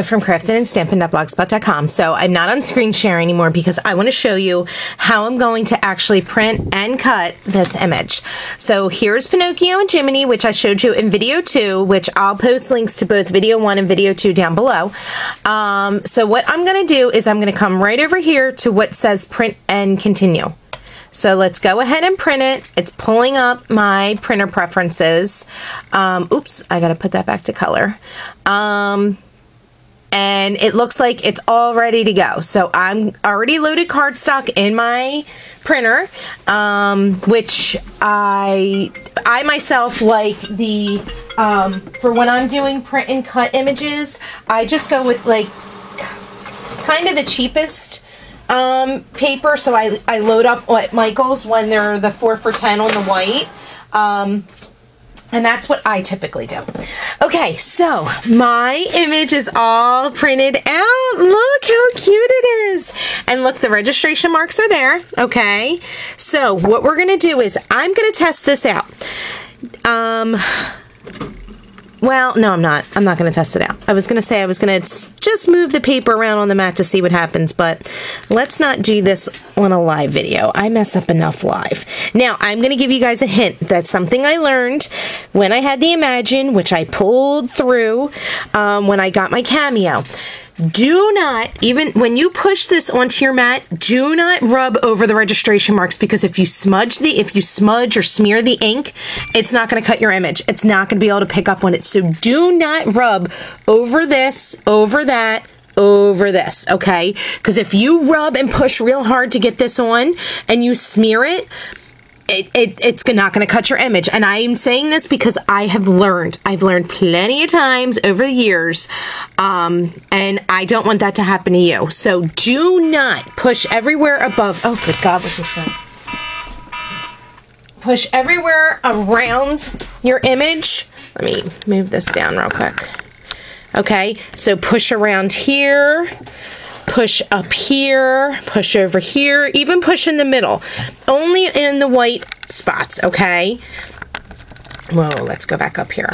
from craftedandstampin.blogspot.com. So I'm not on screen share anymore because I want to show you how I'm going to actually print and cut this image. So here's Pinocchio and Jiminy, which I showed you in video 2, which I'll post links to both video 1 and video 2 down below. So what I'm going to do is I'm going to come right over here to what says print and continue. So let's go ahead and print it. It's pulling up my printer preferences. Oops, I gotta put that back to color. And it looks like it's all ready to go. So I'm already loaded cardstock in my printer, which I myself like the, for when I'm doing print and cut images, I just go with like kind of the cheapest paper, so I load up what Michael's when they're the 4 for $10 on the white, and that's what I typically do. Okay, so my image is all printed out. Look how cute it is, and look, the registration marks are there. Okay, so what we're gonna do is I'm gonna test this out. Well, no, I'm not. I'm not going to test it out. I was going to say I was going to just move the paper around on the mat to see what happens, but let's not do this on a live video. I mess up enough live. Now, I'm going to give you guys a hint. That's something I learned when I had the Imagine, which I pulled through when I got my Cameo. Do not, even when you push this onto your mat, do not rub over the registration marks, because if you smudge or smear the ink, it's not going to cut your image. It's not going to be able to pick up on it. So do not rub over this, over that, over this, okay? Because if you rub and push real hard to get this on and you smear it, it's not going to cut your image. And I'm saying this because I've learned plenty of times over the years, and I don't want that to happen to you. So do not push everywhere above. Oh, good God, look at this one. Push everywhere around your image. Let me move this down real quick. Okay, so push around here, push up here, push over here, even push in the middle. Only in the white spots, okay? Whoa, let's go back up here.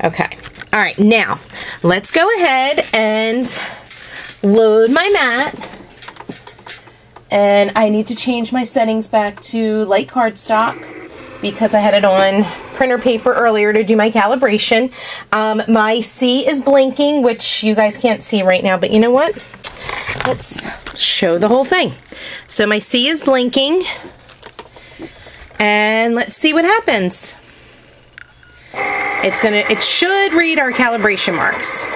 Okay, all right, now let's go ahead and load my mat. And I need to change my settings back to light cardstock because I had it on printer paper earlier to do my calibration. My C is blinking, which you guys can't see right now, but you know what? Let's show the whole thing. So my C is blinking, and let's see what happens. It should read our calibration marks.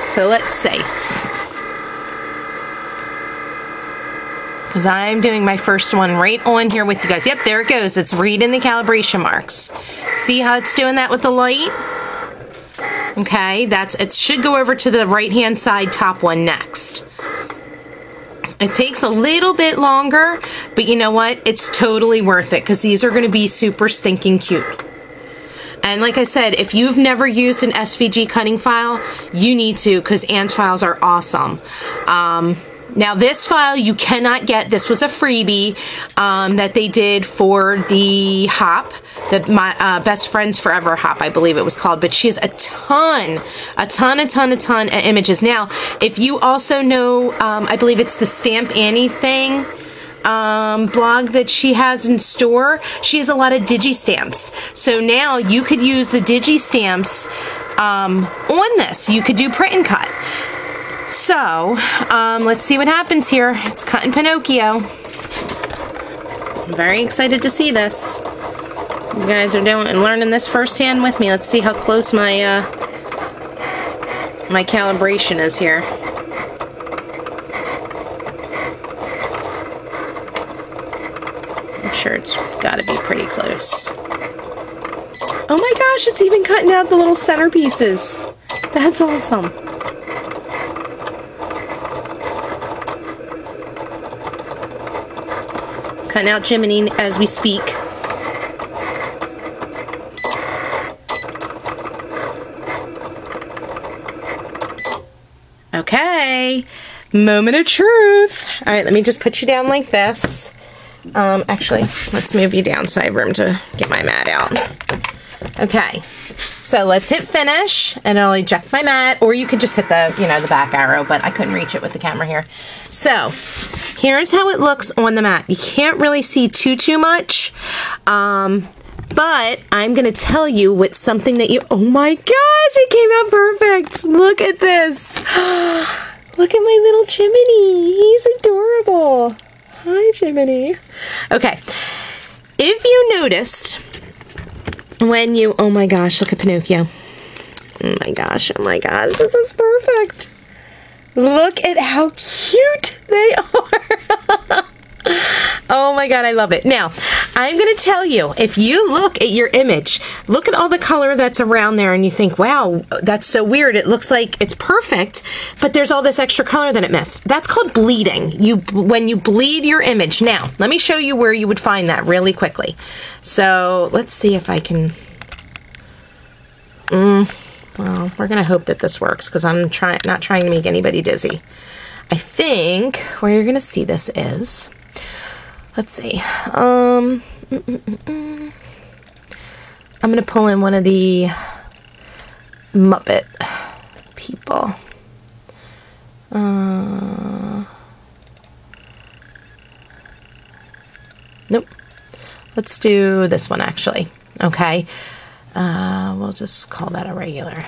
So let's see. Because I'm doing my first one right on here with you guys. Yep, there it goes. It's reading the calibration marks. See how it's doing that with the light? Okay, it should go over to the right-hand side top one next. It takes a little bit longer, but you know what? It's totally worth it because these are going to be super stinking cute. And like I said, if you've never used an SVG cutting file, you need to, because Anne's files are awesome. Now this file you cannot get. This was a freebie that they did for the hop, my Best Friends Forever hop, I believe it was called. But she has a ton of images. Now, if you also know, I believe it's the Stamp Annie thing blog that she has in store. She has a lot of digi-stamps. So now you could use the digi-stamps on this. You could do print and cut. So, let's see what happens here. It's cutting Pinocchio. I'm very excited to see this. You guys are learning this firsthand with me. Let's see how close my my calibration is here. I'm sure it's got to be pretty close. Oh my gosh, it's even cutting out the little centerpieces. That's awesome. Cutting out Jiminy as we speak. Okay, moment of truth. All right, let me just put you down like this. Actually, let's move you down so I have room to get my mat out. Okay, so let's hit finish and it'll eject my mat, or you could just hit the, you know, the back arrow, but I couldn't reach it with the camera here. So here's how it looks on the mat. You can't really see too much, but I'm going to tell you with something that you, oh my gosh, it came out perfect. Look at this. Look at my little Jiminy. He's adorable. Hi, Jiminy. Okay. If you noticed when you, oh my gosh, look at Pinocchio. Oh my gosh, this is perfect. Look at how cute they are. Oh my God, I love it. Now, I'm going to tell you, if you look at your image, look at all the color that's around there and you think, wow, that's so weird. It looks like it's perfect, but there's all this extra color that it missed. That's called bleeding. When you bleed your image. Now, let me show you where you would find that really quickly. So let's see if I can, well, we're going to hope that this works because I'm not trying to make anybody dizzy. I think where you're going to see this is, let's see, I'm going to pull in one of the Muppet people. Nope. Let's do this one actually. Okay. We'll just call that a regular.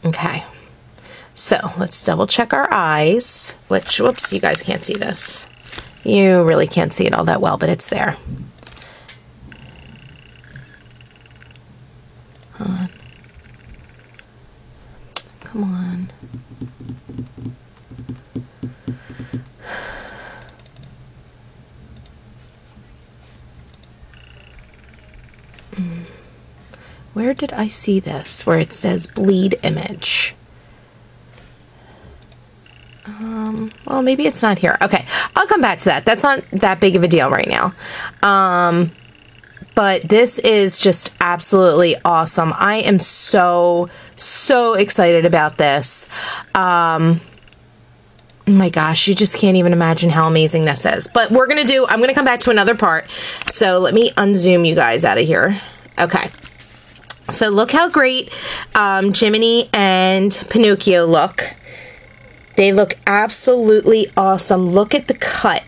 Okay. So let's double check our eyes, which, whoops, you guys can't see this. You really can't see it all that well, but it's there. Hold on. Come on. Where did I see this? Where it says bleed image. Well, maybe it's not here. Okay, I'll come back to that. That's not that big of a deal right now. But this is just absolutely awesome. I am so excited about this. Oh my gosh, you just can't even imagine how amazing this is. But I'm going to come back to another part. So let me unzoom you guys out of here. Okay. So look how great Jiminy and Pinocchio look. They look absolutely awesome. Look at the cut.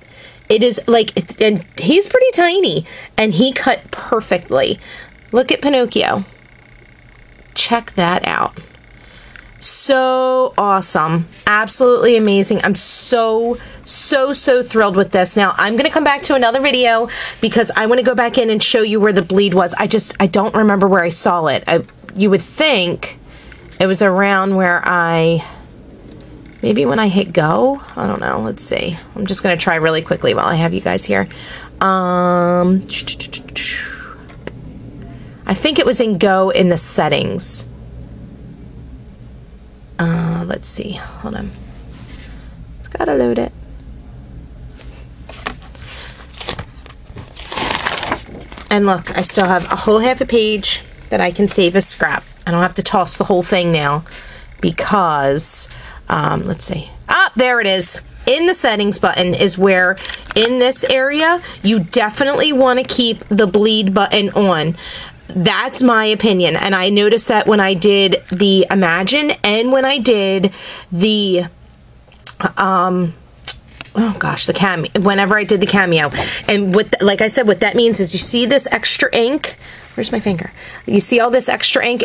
It is like, and he's pretty tiny, and he cut perfectly. Look at Pinocchio. Check that out. So awesome. Absolutely amazing. I'm so thrilled with this. Now, I'm going to come back to another video because I want to go back in and show you where the bleed was. I don't remember where I saw it. You would think it was around where maybe when I hit go. I don't know. Let's see. I'm just going to try really quickly while I have you guys here. I think it was in go in the settings. Let's see. Hold on. It's got to load it. And look, I still have a whole half a page that I can save as scrap. I don't have to toss the whole thing now because, let's see. Ah, there it is. In the settings button is where, in this area, you definitely want to keep the bleed button on. That's my opinion. And I noticed that when I did the Imagine and when I did the, oh gosh, the cameo, whenever I did the cameo. And like I said, what that means is you see this extra ink. Where's my finger? You see all this extra ink?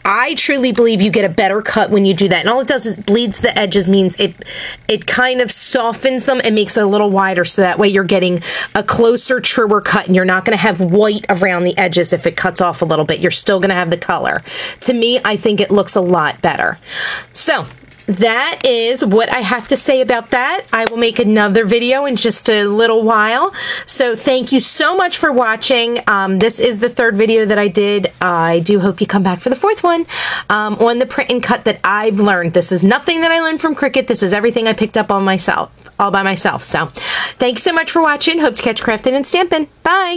I truly believe you get a better cut when you do that. And all it does is bleeds the edges, means it kind of softens them and makes it a little wider, so that way you're getting a closer, truer cut, and you're not going to have white around the edges if it cuts off a little bit. You're still going to have the color. To me, I think it looks a lot better. So that is what I have to say about that. I will make another video in just a little while. So thank you so much for watching. This is the third video that I did. I do hope you come back for the fourth one on the print and cut that I've learned. This is nothing that I learned from Cricut. This is everything I picked up on myself, all by myself. So thanks so much for watching. Hope to catch crafting and stamping. Bye.